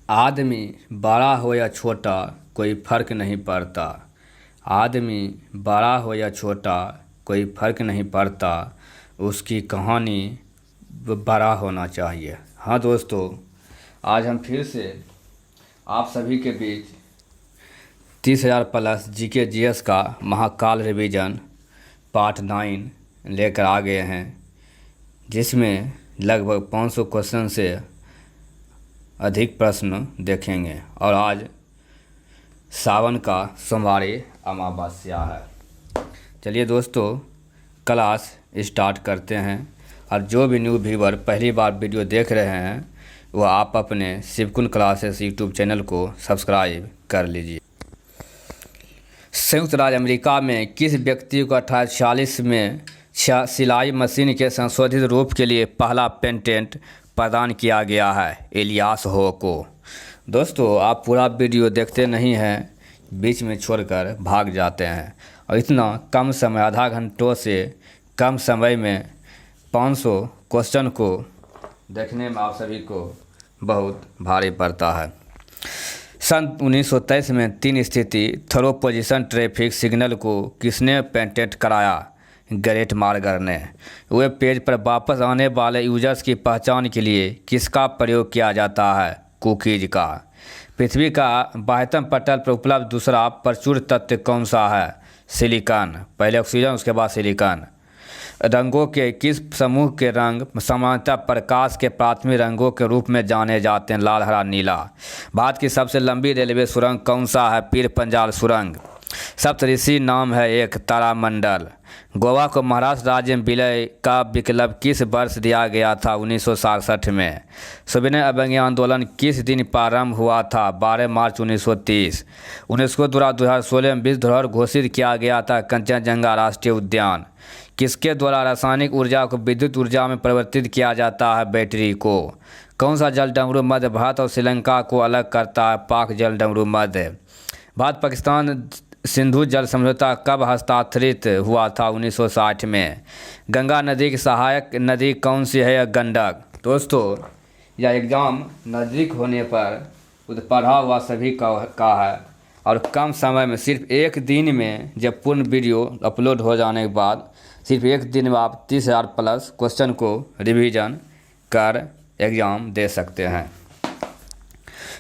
आदमी बड़ा हो या छोटा कोई फ़र्क नहीं पड़ता। आदमी बड़ा हो या छोटा कोई फ़र्क नहीं पड़ता, उसकी कहानी बड़ा होना चाहिए। हाँ दोस्तों, आज हम फिर से आप सभी के बीच 30,000 प्लस जीके जीएस का महाकाल रिवीजन पार्ट 9 लेकर आ गए हैं, जिसमें लगभग 500 क्वेश्चन से अधिक प्रश्न देखेंगे। और आज सावन का सोमवारी अमावस्या है। चलिए दोस्तों, क्लास स्टार्ट करते हैं। और जो भी न्यू व्यूवर पहली बार वीडियो देख रहे हैं, वह आप अपने शिवकुन क्लासेस यूट्यूब चैनल को सब्सक्राइब कर लीजिए। संयुक्त राज्य अमेरिका में किस व्यक्ति को 1840 में सिलाई मशीन के संशोधित रूप के लिए पहला पेटेंट प्रदान किया गया है? इलियास हो को। दोस्तों, आप पूरा वीडियो देखते नहीं हैं, बीच में छोड़कर भाग जाते हैं और इतना कम समय, आधा घंटों से कम समय में 500 क्वेश्चन को देखने में आप सभी को बहुत भारी पड़ता है। सन 1923 में 3 स्थिति थ्रो पोजीशन ट्रैफिक सिग्नल को किसने पेटेंट कराया? ग्रेट मार्गर ने। वेब पेज पर वापस आने वाले यूजर्स की पहचान के लिए किसका प्रयोग किया जाता है? कुकीज़ का। पृथ्वी का बाह्यतम पटल पर उपलब्ध दूसरा प्रचुर तत्व कौन सा है? सिलिकॉन। पहले ऑक्सीजन, उसके बाद सिलिकॉन। रंगों के किस समूह के रंग सामान्यतः प्रकाश के प्राथमिक रंगों के रूप में जाने जाते हैं? लाल, हरा, नीला। भारत की सबसे लंबी रेलवे सुरंग कौन सा है? पीर पंजाल सुरंग। सप्तऋषि नाम है एक तारामंडल। गोवा को महाराष्ट्र राज्य में विलय का विकल्प किस वर्ष दिया गया था? 1967 में। सविनय अवज्ञा आंदोलन किस दिन प्रारंभ हुआ था? 12 मार्च 1930। यूनेस्को द्वारा 2016 में विश्व धरोहर घोषित किया गया था कंचनजंगा राष्ट्रीय उद्यान। किसके द्वारा रासायनिक ऊर्जा को विद्युत ऊर्जा में परिवर्तित किया जाता है? बैटरी को। कौन सा जल डमरू मध्य भारत और श्रीलंका को अलग करता है? पाक जल डमरू मध्य। भारत पाकिस्तान सिंधु जल समझौता कब हस्ताक्षरित हुआ था? 1960 में। गंगा नदी की सहायक नदी कौन सी है? गंडक। दोस्तों, यह एग्ज़ाम नज़दीक होने पर पढ़ा हुआ सभी का है और कम समय में, सिर्फ एक दिन में, जब पूर्ण वीडियो अपलोड हो जाने के बाद सिर्फ एक दिन में आप 30,000 प्लस क्वेश्चन को रिवीजन कर एग्ज़ाम दे सकते हैं।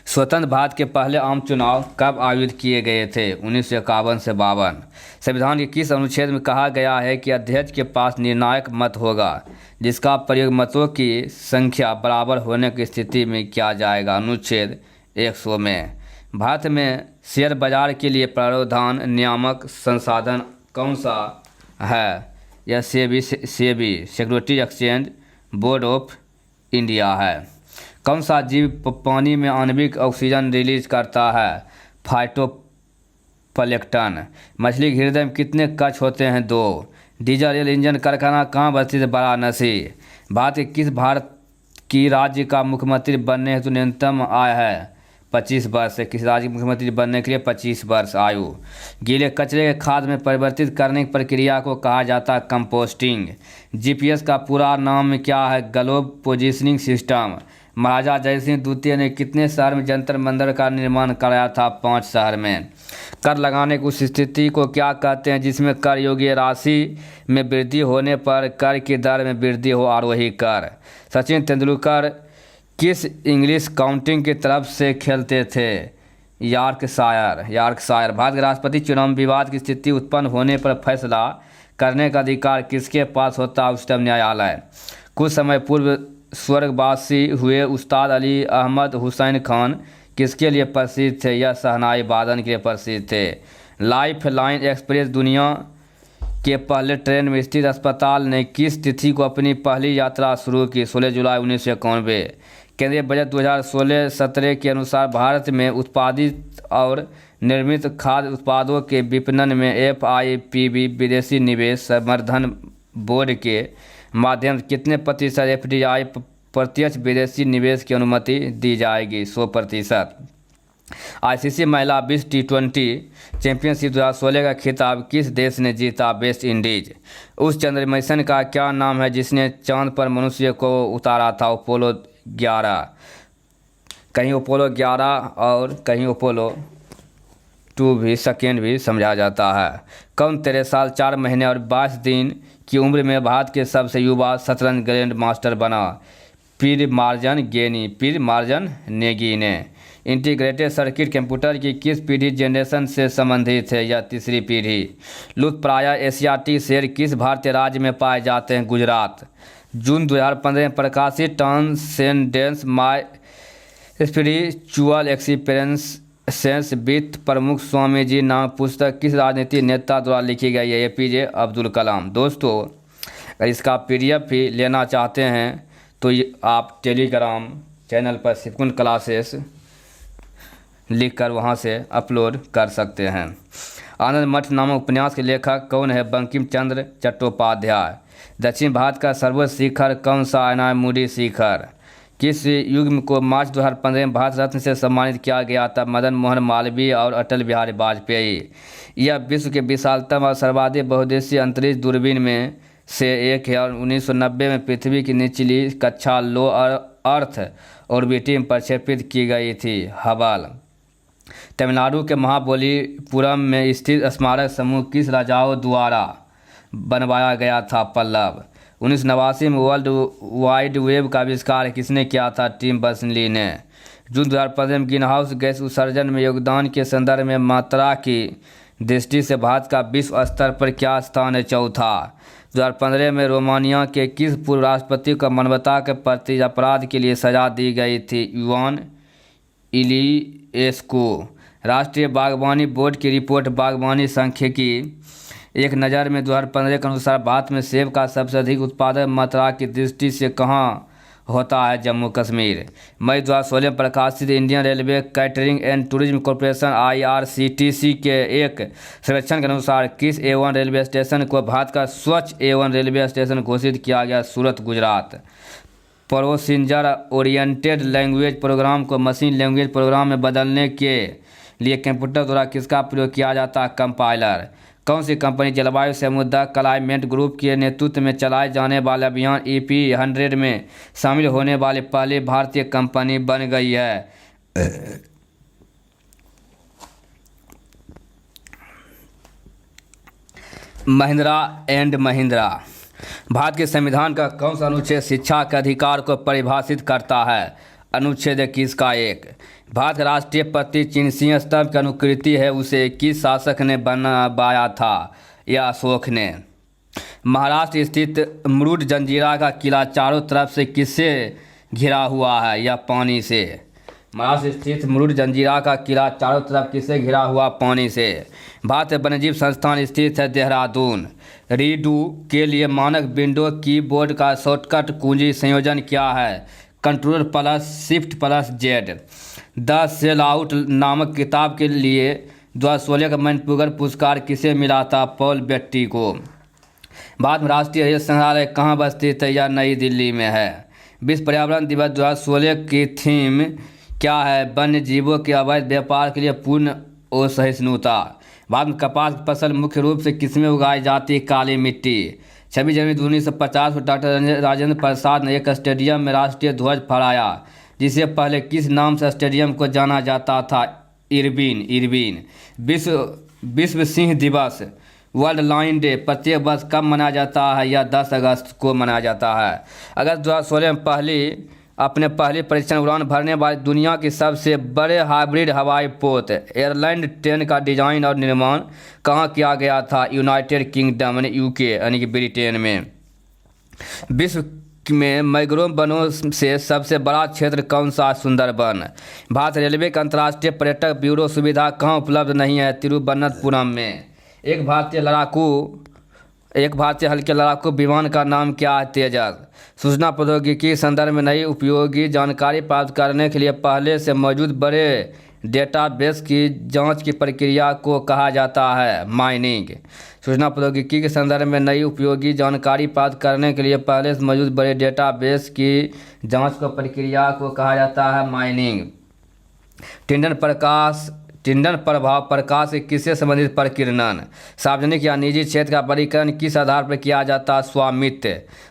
स्वतंत्र भारत के पहले आम चुनाव कब आयोजित किए गए थे? 1951 से 52। संविधान के किस अनुच्छेद में कहा गया है कि अध्यक्ष के पास निर्णायक मत होगा, जिसका प्रयोग मतों की संख्या बराबर होने की स्थिति में किया जाएगा? अनुच्छेद 100 में। भारत में शेयर बाजार के लिए प्रावधान नियामक संसाधन कौन सा है? यह SEBI securities exchange board of India है। कौन सा जीव पानी में आणविक ऑक्सीजन रिलीज करता है? फाइटोप्लैंक्टन। मछली के हृदय में कितने कक्ष होते हैं? 2। डीजल रेल इंजन कारखाना कहाँ स्थित है? वाराणसी। भारत की राज्य का मुख्यमंत्री बनने हेतु न्यूनतम आय है? 25 वर्ष। किसी राज्य के मुख्यमंत्री बनने के लिए 25 वर्ष आयु। गीले कचरे के खाद में परिवर्तित करने की प्रक्रिया को कहा जाता है कंपोस्टिंग। जीपीएस का पूरा नाम क्या है? Globe positioning system. Maharaja Jai Singh द्वितीय ने कितने शहर में जंतर मंतर का निर्माण कराया था? 5 शहर में। कर लगाने की उस स्थिति को क्या कहते हैं जिसमें कर योग्य राशि में वृद्धि होने पर कर की दर में वृद्धि हो? आरोही कर। सचिन तेंदुलकर किस इंग्लिश काउंटी की तरफ से खेलते थे? यॉर्कशायर। भारत के राष्ट्रपति चुनाव में विवाद की स्थिति उत्पन्न होने पर फैसला करने का अधिकार किसके पास होता है? उच्चतम न्यायालय। कुछ समय पूर्व स्वर्गवासी हुए उस्ताद अली अहमद हुसैन खान किसके लिए प्रसिद्ध थे? यह शहनाई वादन के लिए प्रसिद्ध थे। लाइफ लाइन एक्सप्रेस दुनिया के पहले ट्रेन में स्थित अस्पताल ने किस तिथि को अपनी पहली यात्रा शुरू की? 16 जुलाई 1991। केंद्रीय बजट 2016-17 के अनुसार भारत में उत्पादित और निर्मित खाद्य उत्पादों के विपणन में FIPB विदेशी निवेश संवर्धन बोर्ड के माध्यम से कितने प्रतिशत FDI प्रत्यक्ष विदेशी निवेश की अनुमति दी जाएगी? 100%। आईसीसी महिला विश्व T20 चैंपियनशिप 2016 का खिताब किस देश ने जीता? West Indies. उस चंद्र मिशन का क्या नाम है जिसने चांद पर मनुष्य को उतारा था? अपोलो 11। कहीं अपोलो 11 और कहीं अपोलो 2 भी सेकेंड भी समझा जाता है। कौन 13 साल 4 महीने और 22 दिन की उम्र में भारत के सबसे युवा शतरंज ग्रैंड मास्टर बना? पीरमार्जन नेगी ने। इंटीग्रेटेड सर्किट कंप्यूटर की किस पीढ़ी जनरेशन से संबंधित है? या तीसरी पीढ़ी। लुप्तप्राय एशियाटिक शेर किस भारतीय राज्य में पाए जाते हैं? गुजरात। जून 2015 में प्रकाशित transcendence my spiritual experiences with प्रमुख स्वामी जी नाम पुस्तक किस राजनीतिक नेता द्वारा लिखी गई है? APJ अब्दुल कलाम। दोस्तों, अगर इसका PDF भी लेना चाहते हैं तो आप टेलीग्राम चैनल पर सिकुन क्लासेस लिखकर वहां से अपलोड कर सकते हैं। आनंद मठ नामक उपन्यास के लेखक कौन है? बंकिम चंद्र चट्टोपाध्याय। दक्षिण भारत का सर्वोच्च शिखर कौन सा? अनायमुड़ी शिखर। किस युग को मार्च 2015 में भारत रत्न से सम्मानित किया गया था? मदन मोहन मालवीय और अटल बिहारी वाजपेयी। यह विश्व के विशालतम और सर्वाधिक बहुउद्देशीय अंतरिक्ष दूरबीन में से एक है और 1990 में पृथ्वी की निचली कक्षा लो अर्थ ऑर्बिट में प्रक्षेपित की गई थी। हबल। तमिलनाडु के महाबलीपुरम में स्थित स्मारक समूह किस राजाओं द्वारा बनवाया गया था? पल्लव। 1989 में वर्ल्ड वाइड वेब का आविष्कार किसने किया था? टिम बर्नर्स-ली ने। जून 2015 में ग्रीन हाउस गैस उत्सर्जन में योगदान के संदर्भ में मात्रा की दृष्टि से भारत का विश्व स्तर पर क्या स्थान है? चौथा। 2015 में रोमानिया के किस पूर्व राष्ट्रपति को मानवता के प्रति अपराध के लिए सजा दी गई थी? इवान इलियेस्कू। राष्ट्रीय बागवानी बोर्ड की रिपोर्ट बागवानी सांख्यिकी एक नज़र में 2015 के अनुसार भारत में सेब का सबसे अधिक उत्पादन मात्रा की दृष्टि से कहाँ होता है? जम्मू कश्मीर। मई 2016 में प्रकाशित Indian railway catering and tourism corporation IRCTC के एक सर्वेक्षण के अनुसार किस A1 रेलवे स्टेशन को भारत का स्वच्छ A1 रेलवे स्टेशन घोषित किया गया? Surat, Gujarat. Procedure oriented language program को मशीन लैंग्वेज प्रोग्राम में बदलने के लिए कंप्यूटर द्वारा किसका प्रयोग किया जाता है? कंपाइलर। कौन सी कंपनी जलवायु समुद्र क्लाइमेट ग्रुप के नेतृत्व में चलाए जाने वाले अभियान EP100 में शामिल होने वाली पहली भारतीय कंपनी बन गई है? महिंद्रा एंड महिंद्रा। भारत के संविधान का कौन सा अनुच्छेद शिक्षा के अधिकार को परिभाषित करता है? अनुच्छेद 21 का 1। भारत का राष्ट्रीय प्रतीक चिन्ह सिंह स्तंभ की अनुकृति है, उसे किस शासक ने बनवाया था? या अशोक ने। महाराष्ट्र स्थित मुरुड जंजीरा का किला चारों तरफ से किससे घिरा हुआ है? या पानी से। महाराष्ट्र स्थित मुरुड जंजीरा का किला चारों तरफ किससे घिरा हुआ? पानी से। भारतीय वन्यजीव संस्थान स्थित है देहरादून। रीडू के लिए मानक विंडो कीबोर्ड का शॉर्टकट कुंजी संयोजन क्या है? Ctrl+Shift+Z। द सेल आउट नामक किताब के लिए 2016 का मैनपुगर पुरस्कार किसे मिला था? पॉल बेट्टी को। भारत में राष्ट्रीय हरित संग्रहालय कहाँ स्थित है? या नई दिल्ली में है। विश्व पर्यावरण दिवस 2016 की थीम क्या है? वन्य जीवों के अवैध व्यापार के लिए पूर्ण असहिष्णुता। भारत में कपास की फसल मुख्य रूप से किसमें उगाई जाती है? काली मिट्टी। 26 जनवरी 1950 को डॉक्टर राजेंद्र प्रसाद ने एक स्टेडियम में राष्ट्रीय ध्वज फहराया, जिसे पहले किस नाम से स्टेडियम को जाना जाता था? इरविन। विश्व सिंह दिवस वर्ल्ड लायन डे प्रत्येक वर्ष कब मनाया जाता है? या 10 अगस्त को मनाया जाता है। अगस्त 2016 में अपने पहली परीक्षण उड़ान भरने वाली दुनिया की सबसे बड़े हाइब्रिड हवाई पोत एयरलैंड 10 का डिजाइन और निर्माण कहाँ किया गया था? यूनाइटेड किंगडम यानी UK यानी कि ब्रिटेन में। विश्व में मैंग्रोव वनों से सबसे बड़ा क्षेत्र कौन सा? सुंदरबन। भारत रेलवे का अंतर्राष्ट्रीय पर्यटक ब्यूरो सुविधा कहाँ उपलब्ध नहीं है? तिरुवनंतपुरम में। एक भारतीय हल्के लड़ाकू विमान का नाम क्या है? तेजस। सूचना प्रौद्योगिकी के संदर्भ में नई उपयोगी जानकारी प्राप्त करने के लिए पहले से मौजूद बड़े डेटाबेस की जांच की प्रक्रिया को कहा जाता है? माइनिंग। सूचना प्रौद्योगिकी के संदर्भ में नई उपयोगी जानकारी प्राप्त करने के लिए पहले से मौजूद बड़े डेटाबेस की जांच को प्रक्रिया को कहा जाता है? माइनिंग। टिंडन प्रभाव प्रकाश के किससे संबंधित प्रकीर्णन। सार्वजनिक या निजी क्षेत्र का वर्गीकरण किस आधार पर किया जाता है? स्वामित्व।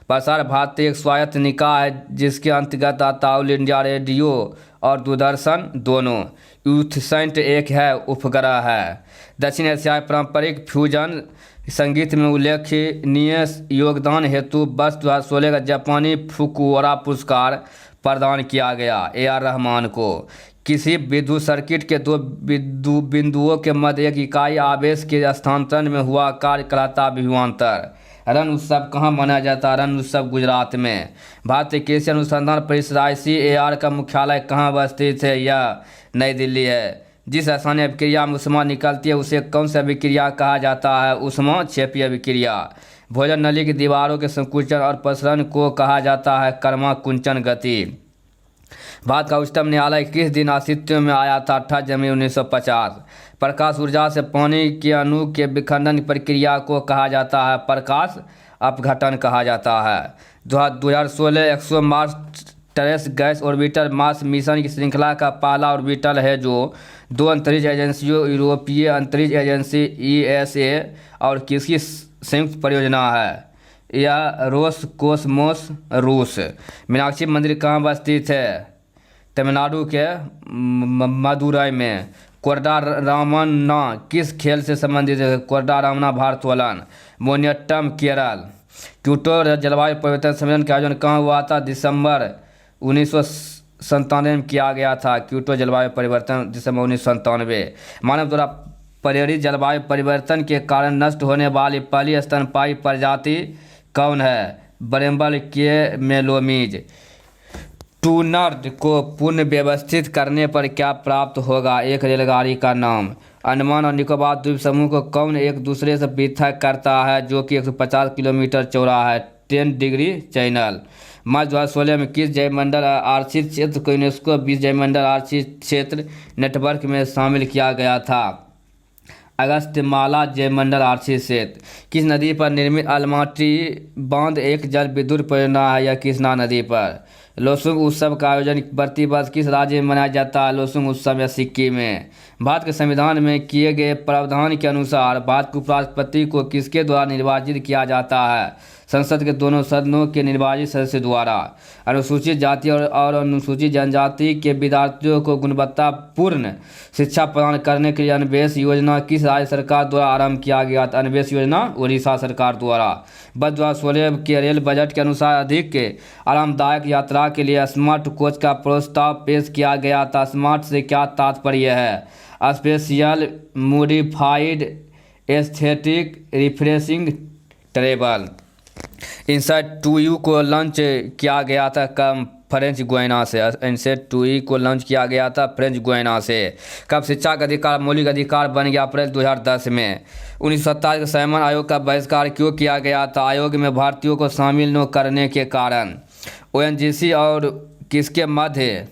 प्रसार भारती एक स्वायत्त निकाय है जिसके अंतर्गत आता ऑल इंडिया रेडियो और दूरदर्शन दोनों। यूथसेंट एक है उपग्रह है। दक्षिण एशियाई पारंपरिक फ्यूजन संगीत में उल्लेखनीय योगदान हेतु वर्ष 2016 का जापानी फुकुओरा पुरस्कार प्रदान किया गया AR रहमान को। किसी विद्युत सर्किट के दो बिंदुओं के मध्य एक इकाई आवेश के स्थानांतरण में हुआ कार्य कहलाता विभवांतर। रण उत्सव कहाँ मनाया जाता है? रण उत्सव गुजरात में। भारतीय कृषि अनुसंधान परिषद ICAR का मुख्यालय कहाँ अवस्थित है? यह नई दिल्ली है। जिस रासायनिक अभिक्रिया में ऊष्मा निकलती है उसे कौन सी अभिक्रिया कहा जाता है? ऊष्मा क्षेपी अभिक्रिया। भोजन नली की दीवारों के संकुचन और प्रसरण को कहा जाता है कर्माकुंचन गति। भारत का उच्चतम न्यायालय किस दिन अस्तित्व में आया था? 28 जनवरी 1950। प्रकाश ऊर्जा से पानी के अणु के विखंडन प्रक्रिया को कहा जाता है प्रकाश अपघटन कहा जाता है। 2016 exo Mars trace gas orbiter Mars mission की श्रृंखला का पहला ऑर्बिटर है जो 2 अंतरिक्ष एजेंसियों यूरोपीय अंतरिक्ष एजेंसी ESA और किसकी संयुक्त परियोजना है? यह रोसकोसमोस रूस। मीनाक्षी मंदिर कहाँ अवस्थित है? तमिलनाडु के मदुरई में। कोरडा रामन्ना किस खेल से संबंधित है? कोरडा रामन्ना भारोत्तोलन। मोनियट्टम केरल। क्योटो जलवायु परिवर्तन सम्मेलन का आयोजन कहाँ हुआ था? दिसंबर 1997 में किया गया था। क्योटो जलवायु परिवर्तन दिसंबर 1997। मानव द्वारा प्रेरित जलवायु परिवर्तन के कारण नष्ट होने वाली पहली स्तनपायी प्रजाति कौन है? बरेम्बल के मेलोमीज। टूनर्ड को पुनर्व्यवस्थित करने पर क्या प्राप्त होगा? एक रेलगाड़ी का नाम। अंडमान और निकोबार द्वीप समूह को कौन एक दूसरे से पृथक करता है जो कि 150 किलोमीटर चौड़ा है? 10 डिग्री चैनल। मार्च 2016 में किस जैवमंडल आरक्षित क्षेत्र को यूनेस्को विश्व जैवमंडल आरक्षित क्षेत्र नेटवर्क में शामिल किया गया था? अगस्त्यमाला जैवमंडल आरक्षित क्षेत्र। किस नदी पर निर्मित अलमाटी बांध एक जल विद्युत परियोजना है? यह कृष्णा नदी पर। लोसुंग उत्सव का आयोजन प्रति वर्ष किस राज्य में मनाया जाता है? लोसुंग उत्सव या सिक्किम में। भारत के संविधान में किए गए प्रावधान के अनुसार भारत के उपराष्ट्रपति को किसके द्वारा निर्वाचित किया जाता है? संसद के दोनों सदनों के निर्वाचित सदस्य द्वारा। अनुसूचित जाति और अनुसूचित जनजाति के विद्यार्थियों को गुणवत्तापूर्ण शिक्षा प्रदान करने के लिए अन्वेष योजना किस राज्य सरकार द्वारा आरंभ किया गया था? अन्वेष योजना उड़ीसा सरकार द्वारा। वर्ष 2016 के रेल बजट के अनुसार अधिक आरामदायक यात्रा के लिए स्मार्ट कोच का प्रस्ताव पेश किया गया था। स्मार्ट से क्या तात्पर्य है? Spatial modified aesthetic refreshing travel. Insight 2U को लॉन्च किया गया था फ्रेंच गुयाना से। इनसाइट 2E को लॉन्च किया गया था फ्रेंच गुयाना से। कब शिक्षा का अधिकार मौलिक अधिकार बन गया? अप्रैल 2010 में। 1927 के साइमन आयोग का बहिष्कार क्यों किया गया था? आयोग में भारतीयों को शामिल न करने के कारण। ONGC और किसके मध्य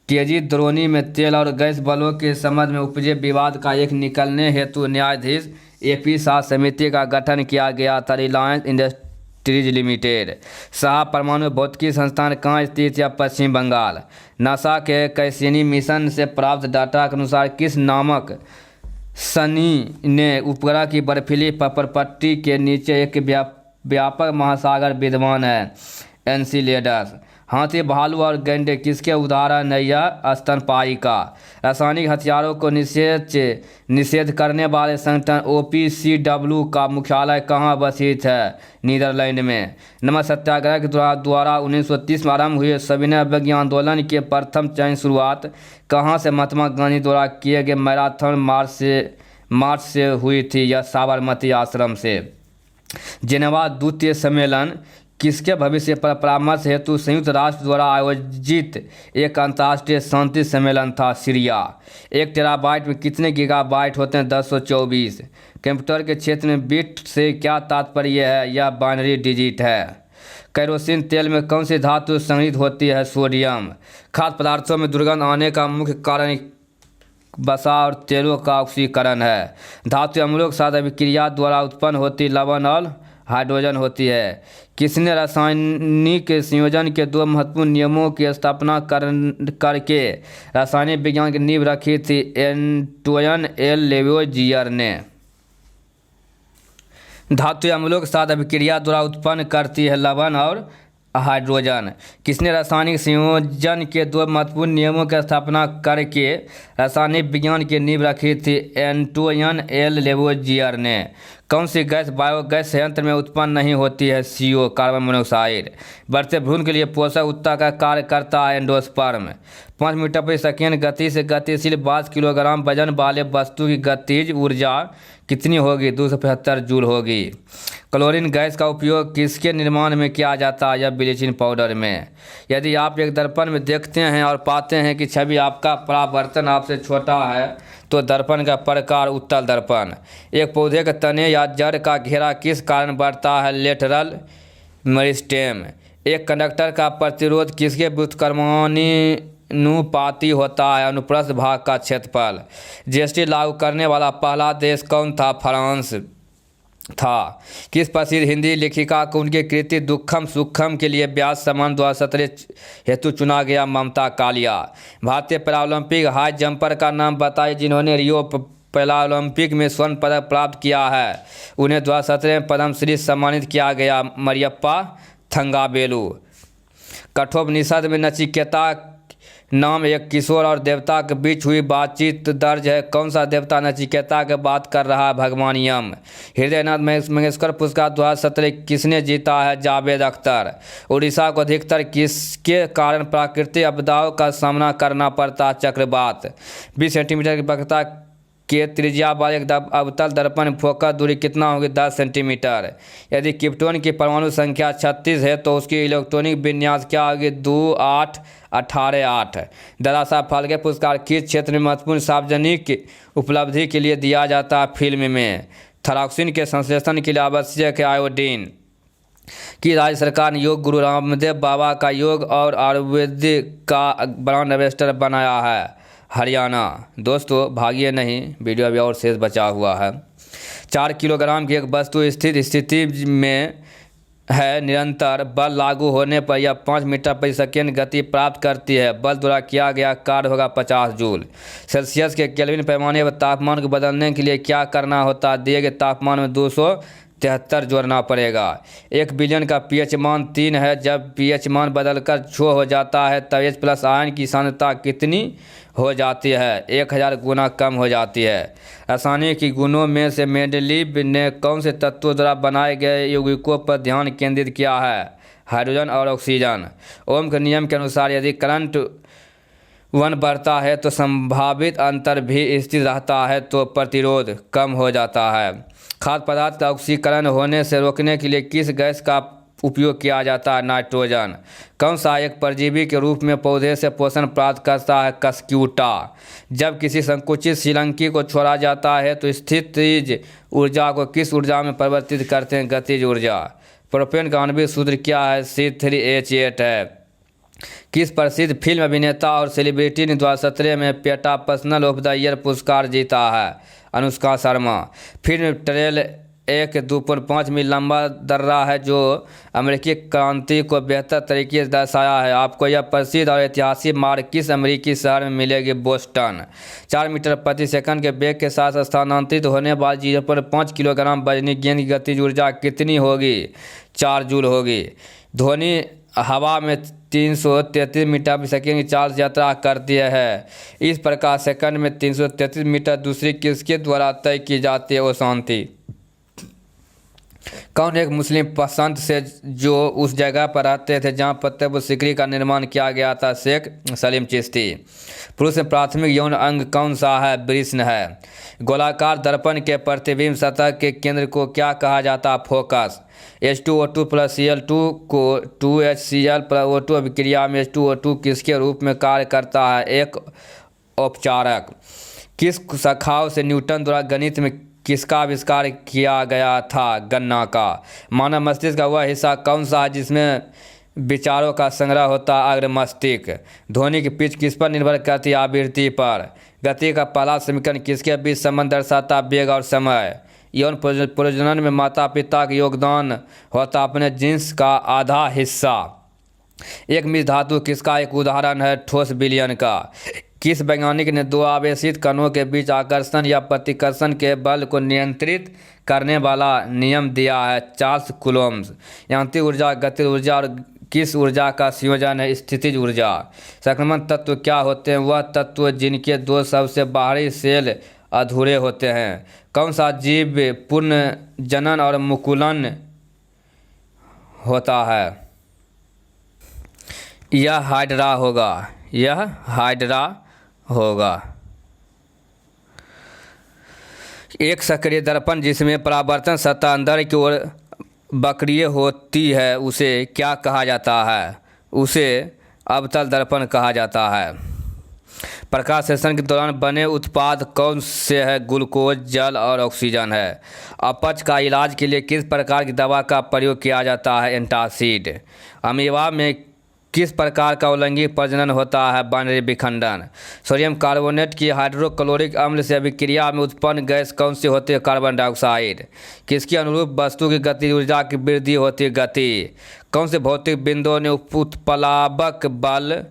केजी द्रोणी में तेल और गैस बलों के संबंध में उपजे विवाद का एक निकलने हेतु न्यायाधीश AP शाह समिति का गठन किया गया था। Reliance industries limited. शाह परमाणु भौतिकी संस्थान कहाँ स्थित है? पश्चिम बंगाल। नासा के कैसिनी मिशन से प्राप्त डाटा के अनुसार किस नामक सनी ने उपग्रह की बर्फीली पट्टी के नीचे एक व्यापक महासागर विद्यमान है? एनसीलेडस। हाथी भालू और गैंडे किसके उदाहरण है? यह स्तनपायी का। रासायनिक हथियारों को निषेध करने वाले संगठन OPCW का मुख्यालय कहाँ अवस्थित है? नीदरलैंड में। नमक सत्याग्रह के द्वारा 1930 में आरंभ हुए सविनय अवज्ञा आंदोलन के प्रथम चरण शुरुआत कहाँ से महात्मा गांधी द्वारा किए गए मैराथन मार्च से हुई थी? यह साबरमती आश्रम से। जेनेवा द्वितीय सम्मेलन किसके भविष्य पर परामर्श हेतु संयुक्त राष्ट्र द्वारा आयोजित एक अंतर्राष्ट्रीय शांति सम्मेलन था? सीरिया। 1 टेराबाइट में कितने गीगाबाइट होते हैं? 1024। कंप्यूटर के क्षेत्र में बिट से क्या तात्पर्य है? यह बाइनरी डिजिट है। कैरोसिन तेल में कौन सी धातु संग्रहित होती है? सोडियम। खाद्य पदार्थों में दुर्गंध आने का मुख्य कारण वसा और तेलों का ऑक्सीकरण है। धातु अम्लों के साथ अभिक्रिया द्वारा उत्पन्न होती लवण और हाइड्रोजन होती है। किसने रासायनिक संयोजन के दो महत्वपूर्ण नियमों की स्थापना करके रासायनिक विज्ञान की नींव रखी थी? एंटोइन एल लेवोइजियर ने। धातु अम्लों के साथ अभिक्रिया द्वारा उत्पन्न करती है लवण और हाइड्रोजन। किसने रासायनिक संयोजन के दो महत्वपूर्ण नियमों की स्थापना करके रासायनिक विज्ञान की नींव रखी थी? एंटोइन एल लेवोइजियर ने। कौन सी गैस बायोगैस संयंत्र में उत्पन्न नहीं होती है? CO carbon monoxide. बढ़ते भ्रूण के लिए पोषक उत्तक का कार्य करता है एंडोस्पर्म। 5 मीटर प्रति सेकेंड गति से गतिशील 22 किलोग्राम वजन वाले वस्तु की गतिज ऊर्जा कितनी होगी? 275 जूल होगी। क्लोरीन गैस का उपयोग किसके निर्माण में किया जाता है? या ब्लीचिंग पाउडर में। यदि आप एक दर्पण में देखते हैं और पाते हैं कि छवि आपका परावर्तन आपसे छोटा है तो दर्पण का प्रकार उत्तल दर्पण। एक पौधे के तने या जड़ का घेरा किस कारण बढ़ता है? Lateral meristem. एक कंडक्टर का प्रतिरोध किसके व्युत्क्रमानुपाती होता है? अनुप्रस्थ भाग का क्षेत्रफल। GST लागू करने वाला पहला देश कौन था? फ्रांस था। किस प्रसिद्ध हिंदी लेखिका को उनकी कृति दुखम सुखम के लिए व्यास सम्मान 2017 हेतु चुना गया? ममता कालिया। भारतीय पैरालंपिक हाई जंपर का नाम बताइए जिन्होंने रियो पैरालंपिक में स्वर्ण पदक प्राप्त किया है। उन्हें 2017 में पद्मश्री सम्मानित किया गया। मरियप्पा थंगावेलु। कठोपनिषद में नचिकेता नाम एक किशोर और देवता के बीच हुई बातचीत दर्ज है। कौन सा देवता नचिकेता के बात कर रहा है? भगवान यम। हृदयनाथ मंगेशकर पुरस्कार 2017 किसने जीता है? जावेद अख्तर। उड़ीसा को अधिकतर किसके कारण प्राकृतिक आपदाओं का सामना करना पड़ता? चक्रवात। 20 सेंटीमीटर की वक्रता के त्रिज्या वाले एक अवतल दर्पण में फोकस दूरी कितना होगी? 10 सेंटीमीटर। यदि क्रिप्टॉन की परमाणु संख्या 36 है तो उसकी इलेक्ट्रॉनिक विन्यास क्या होगी? 2 8 18 8। दादा फाल्के पुरस्कार किस क्षेत्र में महत्वपूर्ण सार्वजनिक उपलब्धि के लिए दिया जाता है? फिल्म में। थायरॉक्सिन के संश्लेषण के लिए आवश्यक है आयोडीन। कि राज्य सरकार ने योग गुरु रामदेव बाबा का योग और आयुर्वेदिक का ब्रांड एम्बेसडर बनाया है? हरियाणा। दोस्तों भागिए नहीं, वीडियो अभी और शेष बचा हुआ है। 4 किलोग्राम की एक वस्तु स्थिर स्थिति में है, निरंतर बल लागू होने पर यह 5 मीटर प्रति सेकेंड गति प्राप्त करती है। बल द्वारा किया गया कार्य होगा 50 जूल। सेल्सियस के केल्विन पैमाने पर तापमान को बदलने के लिए क्या करना होता है? दिए गए तापमान में 273 जोड़ना पड़ेगा। 1 बिलियन का pH मान 3 है। जब pH मान बदलकर 6 हो जाता है तब H+ आयन की सांद्रता कितनी हो जाती है? 1000 गुना कम हो जाती है। रासायनिक की गुणों में से मेंडलीव ने कौन से तत्वों द्वारा बनाए गए यौगिकों पर ध्यान केंद्रित किया है? हाइड्रोजन और ऑक्सीजन। ओम के नियम के अनुसार यदि करंट 1 बढ़ता है तो संभावित अंतर भी स्थिर रहता है तो प्रतिरोध कम हो जाता है। खाद्य पदार्थ का ऑक्सीकरण होने से रोकने के लिए किस गैस का उपयोग किया जाता है? नाइट्रोजन। कौन सा एक परजीवी के रूप में पौधे से पोषण प्राप्त करता है? कस्क्यूटा। जब किसी संकुचित श्रीलंकी को छोड़ा जाता है तो स्थितिज ऊर्जा को किस ऊर्जा में परिवर्तित करते हैं? गतिज ऊर्जा। प्रोपेन का आणविक सूत्र क्या है? C3H8 है। किस प्रसिद्ध फिल्म अभिनेता और सेलिब्रिटी ने 2017 में PETA personal of the year पुरस्कार जीता है? अनुष्का शर्मा। फिल्म ट्रेल एक 2.5 मील लंबा दर्रा है जो अमेरिकी क्रांति को बेहतर तरीके से दर्शाया है। आपको यह प्रसिद्ध और ऐतिहासिक मार्ग किस अमेरिकी शहर में मिलेगी? बोस्टन। 4 मीटर प्रति सेकंड के वेग के साथ स्थानांतरित होने वाली 0.5 किलोग्राम वजनी गेंद की गतिज ऊर्जा कितनी होगी? 4 जूल होगी। ध्वनि हवा में 333 मीटर प्रति सेकंड की चाल से यात्रा करती है। इस प्रकार सेकंड में 333 मीटर दूसरी किसके द्वारा तय की जाती है? वो शांति। कौन एक मुस्लिम संत से जो उस जगह पर रहते थे जहां फतेहपुर सीकरी का निर्माण किया गया था? शेख सलीम चिश्ती। पुरुष में प्राथमिक यौन अंग कौन सा है? वृषण है। गोलाकार दर्पण के प्रतिबिंब सतह के केंद्र को क्या कहा जाता है? फोकस। H2O2 + Cl2 को 2HCl + O2 अभिक्रिया में H2O2 किसके रूप में कार्य करता है? एक उपचारक। किस शाखाओं से न्यूटन द्वारा गणित में किसका आविष्कार किया गया था? गणना का। मानव मस्तिष्क का वह हिस्सा कौन सा है जिसमें विचारों का संग्रह होता है? अग्र मस्तिष्क। ध्वनि की पिच किस पर निर्भर करती है? आवृत्ति पर। गति का पहला समीकरण किसके बीच संबंध दर्शाता है? वेग और समय। यौन प्रजनन में माता पिता का योगदान होता अपने जीन्स का आधा हिस्सा। एक मिश्र धातु किसका एक उदाहरण है? ठोस विलयन का। किस वैज्ञानिक ने दो आवेशित कणों के बीच आकर्षण या प्रतिकर्षण के बल को नियंत्रित करने वाला नियम दिया है? Charles coulomb. यांत्रिक ऊर्जा, गतिज ऊर्जा और किस ऊर्जा का संयोजन है? स्थितिज ऊर्जा। संक्रमण तत्व क्या होते हैं? वह तत्व जिनके दो सबसे बाहरी सेल अधूरे होते हैं। कौन सा जीव पुनर्जनन और मुकुलन होता है? यह हाइड्रा होगा। यह हाइड्रा होगा। एक सक्रिय दर्पण जिसमें परावर्तन सतह अंदर की ओर वक्रीय होती है उसे क्या कहा जाता है? उसे अवतल दर्पण कहा जाता है। प्रकाश संश्लेषण के दौरान बने उत्पाद कौन से है? ग्लूकोज, जल और ऑक्सीजन है। अपच का इलाज के लिए किस प्रकार की दवा का प्रयोग किया जाता है? एंटासिड। अमीबा में किस प्रकार का उलैंगिक प्रजनन होता है? बाइनरी विखंडन। सोडियम कार्बोनेट की हाइड्रोक्लोरिक अम्ल से अभिक्रिया में उत्पन्न गैस कौन सी होती है? Carbon dioxide. किसके अनुरूप वस्तु की गति ऊर्जा की वृद्धि होती है? गति। कौन से भौतिक बिंदुओं ने उत्प्लावक बल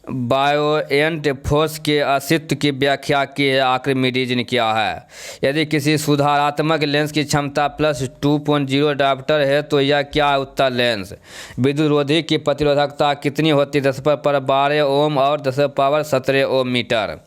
बायोएंट फोर्स के अस्तित्व की व्याख्या की है? आर्किमिडीज ने किया है। यदि किसी सुधारात्मक लेंस की क्षमता +2.0 डायोप्टर है तो यह क्या है? उत्तल लेंस। विद्युत रोधी की प्रतिरोधकता कितनी होती है? 10⁻12 ओम और 10⁻17 ओम मीटर।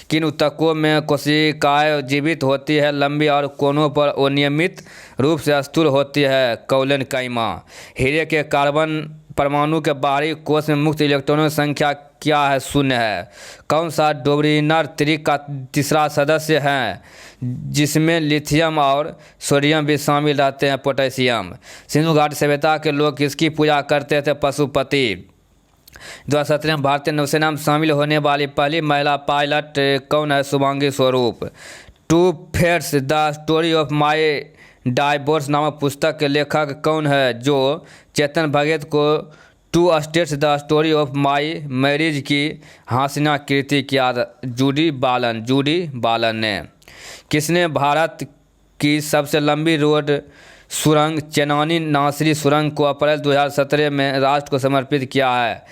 किन ऊतकों में कोशिकाएं जीवित होती है? लंबी और कोनों पर अनियमित रूप से स्थूल होती है। कौलेन कैमा। हीरे के कार्बन परमाणु के बाहरी कोश में मुक्त इलेक्ट्रॉनों की संख्या क्या है? 0 है। कौन सा डोब्रिनर त्रिक का तीसरा सदस्य है जिसमें लिथियम और सोडियम भी शामिल रहते हैं? पोटेशियम। सिंधु घाटी सभ्यता के लोग किसकी पूजा करते थे? पशुपति। 2017 में भारतीय नौसेना में शामिल होने वाली पहली महिला पायलट कौन है? Shubhangi Swaroop. Two Fates the story of my divorce नामक पुस्तक के लेखक कौन है? जो चेतन भगत को Two States the story of my marriage की हासिना कृति किया? जूडी बालन। जूडी बालन ने। किसने भारत की सबसे लंबी रोड सुरंग चेनानी नासरी सुरंग को अप्रैल 2017 में राष्ट्र को समर्पित किया है?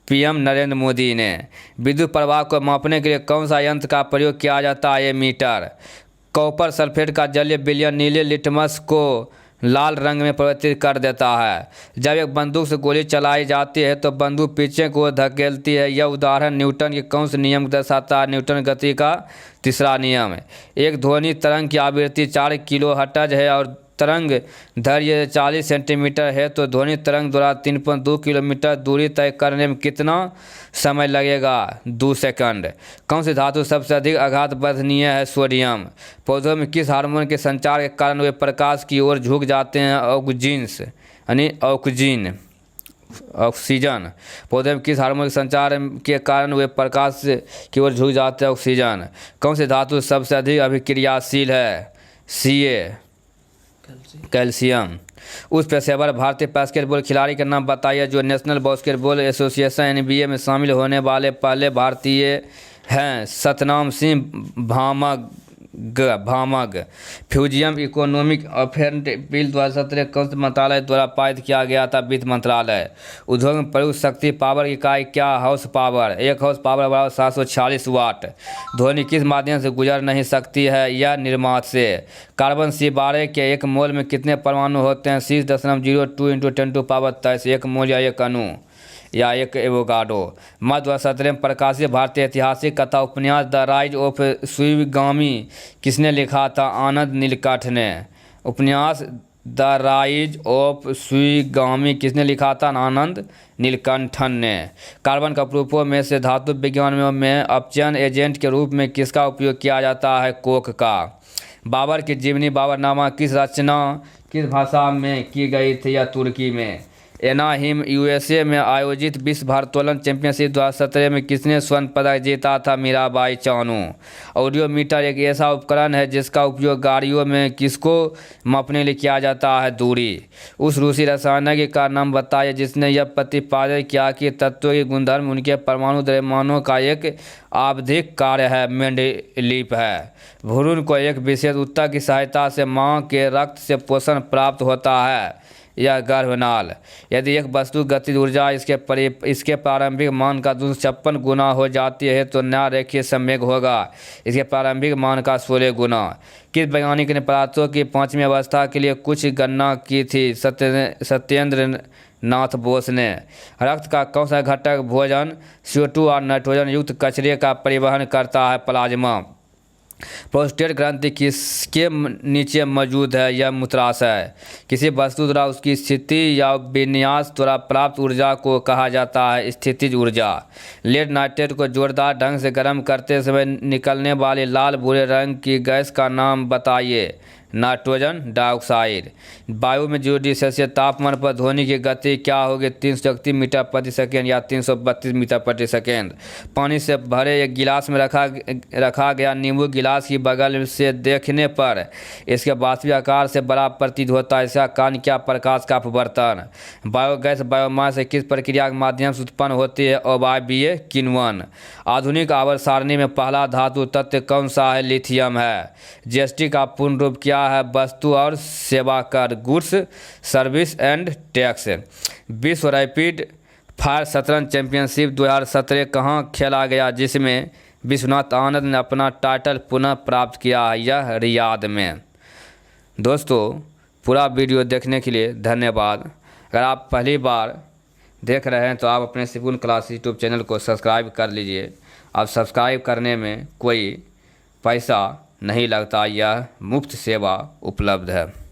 पीएम नरेंद्र मोदी ने। विद्युत प्रवाह को मापने के लिए कौन सा यंत्र का प्रयोग किया जाता है? मीटर। कॉपर सल्फेट का जलीय विलयन नीले लिटमस को लाल रंग में परिवर्तित कर देता है। जब एक बंदूक से गोली चलाई जाती है तो बंदूक पीछे को धकेलती है। यह उदाहरण न्यूटन के कौन से नियम को दर्शाता है? न्यूटन गति का तीसरा नियम। एक ध्वनि तरंग की आवृत्ति 4 किलोहर्ट्ज है और तरंग दैर्घ्य 40 सेंटीमीटर है तो ध्वनि तरंग द्वारा 3.2 किलोमीटर दूरी तय करने में कितना समय लगेगा? 2 सेकंड। कौन सी धातु सबसे अधिक आघात वर्धनीय है? सोडियम। पौधों में किस हार्मोन के संचार के कारण वे प्रकाश की ओर झुक जाते हैं? ऑक्जीन्स यानी ऑक्सीजन। पौधे में किस हार्मोन के संचार के कारण वे प्रकाश की ओर झुक जाते हैं? ऑक्सीजन। कौन सी धातु सबसे अधिक अभिक्रियाशील है? Ca। कैल्शियम। उस पेशेवर भारतीय बास्केटबॉल खिलाड़ी का नाम बताइए जो नेशनल बास्केटबॉल एसोसिएशन NBA में शामिल होने वाले पहले भारतीय हैं? सतनाम सिंह भामग। फ्यूजियम इकोनॉमिक अफेयर बिल 2017 कौन से मंत्रालय द्वारा पारित किया गया था? वित्त मंत्रालय। उद्योग में प्रयुक्त शक्ति पावर इकाई क्या? House power. 1 हाउस पावर बराबर 746 वाट। ध्वनि किस माध्यम से गुजर नहीं सकती है? यह निर्मात से। कार्बन 12 के 1 मोल में कितने परमाणु होते हैं? 6.02 × 10⁻23 1 मोल या 1 अणु या 1 एवोगाडो। मध्य 2017 में प्रकाशित भारतीय ऐतिहासिक कथा उपन्यास द राइज ऑफ शिवगामी किसने लिखा था? आनंद नीलकंठ ने। उपन्यास द राइज ऑफ शिवगामी किसने लिखा था? आनंद नीलकंठन ने। कार्बन का प्रूफों में से धातु विज्ञान में अपचयन एजेंट के रूप में किसका उपयोग किया जाता है? कोक का। बाबर की जीवनी बाबरनामा किस रचना किस भाषा में की गई थी? या तुर्की में। एनाहिम यूएसए में आयोजित विश्व भारोत्तोलन चैंपियनशिप 2017 में किसने स्वर्ण पदक जीता था? मीराबाई चानू। ऑडियोमीटर एक ऐसा उपकरण है जिसका उपयोग गाड़ियों में किसको मापने के लिए किया जाता है? दूरी। उस रूसी रसायनज्ञ का नाम बताइए जिसने यह प्रतिपादित किया कि तत्वों के गुणधर्म उनके परमाणु द्रव्यमानों का एक आवधिक कार्य है। मेंडलीफ है। भ्रूण को एक विशेष ऊतक की सहायता से मां के रक्त से पोषण प्राप्त होता है। यह गर्भनाल। यदि एक वस्तु गतिज ऊर्जा इसके प्रारंभिक मान का 256 गुना हो जाती है तो नया रेखीय संवेग होगा इसके प्रारंभिक मान का 16 गुना। किस वैज्ञानिक ने पदार्थों की 5वीं अवस्था के लिए कुछ गणना की थी? सत्येंद्र नाथ बोस ने। रक्त का कौन सा घटक भोजन, CO2 और नाइट्रोजन युक्त कचरे का परिवहन करता है? प्लाज्मा। प्रोस्टेट ग्रंथि किसके नीचे मौजूद है? यह मूत्राशय। किसी वस्तु द्वारा उसकी स्थिति या विन्यास द्वारा प्राप्त ऊर्जा को कहा जाता है स्थितिज ऊर्जा। लेड नाइट्रेट को जोरदार ढंग से गर्म करते समय निकलने वाले लाल भूरे रंग की गैस का नाम बताइए। Nitrogen dioxide. वायु में 0 डिग्री सेल्सियस तापमान पर ध्वनि की गति क्या होगी? 331 मीटर प्रति सेकेंड या 332 मीटर प्रति सेकेंड। पानी से भरे एक गिलास में रखा गया नींबू गिलास की बगल से देखने पर इसके वास्तविक आकार से बड़ा प्रतीत होता है। इसका कारण क्या? प्रकाश का अपवर्तन। बायोगैस बायोमास से किस प्रक्रिया के माध्यम से उत्पन्न होती है? अवायवीय किण्वन। आधुनिक आवर्त सारणी में पहला धातु तत्व कौन सा है? लिथियम है। जीएसटी का पूर्ण रूप क्या है? वस्तु और सेवा कर, गुड्स सर्विस एंड टैक्स। विश्व रैपिड फायर शतरंज चैंपियनशिप 2017 कहाँ खेला गया जिसमें विश्वनाथ आनंद ने अपना टाइटल पुनः प्राप्त किया? यह रियाद में। दोस्तों पूरा वीडियो देखने के लिए धन्यवाद। अगर आप पहली बार देख रहे हैं तो आप अपने सिपुन क्लास यूट्यूब चैनल को सब्सक्राइब कर लीजिए। अब सब्सक्राइब करने में कोई पैसा नहीं लगता, यह मुफ्त सेवा उपलब्ध है।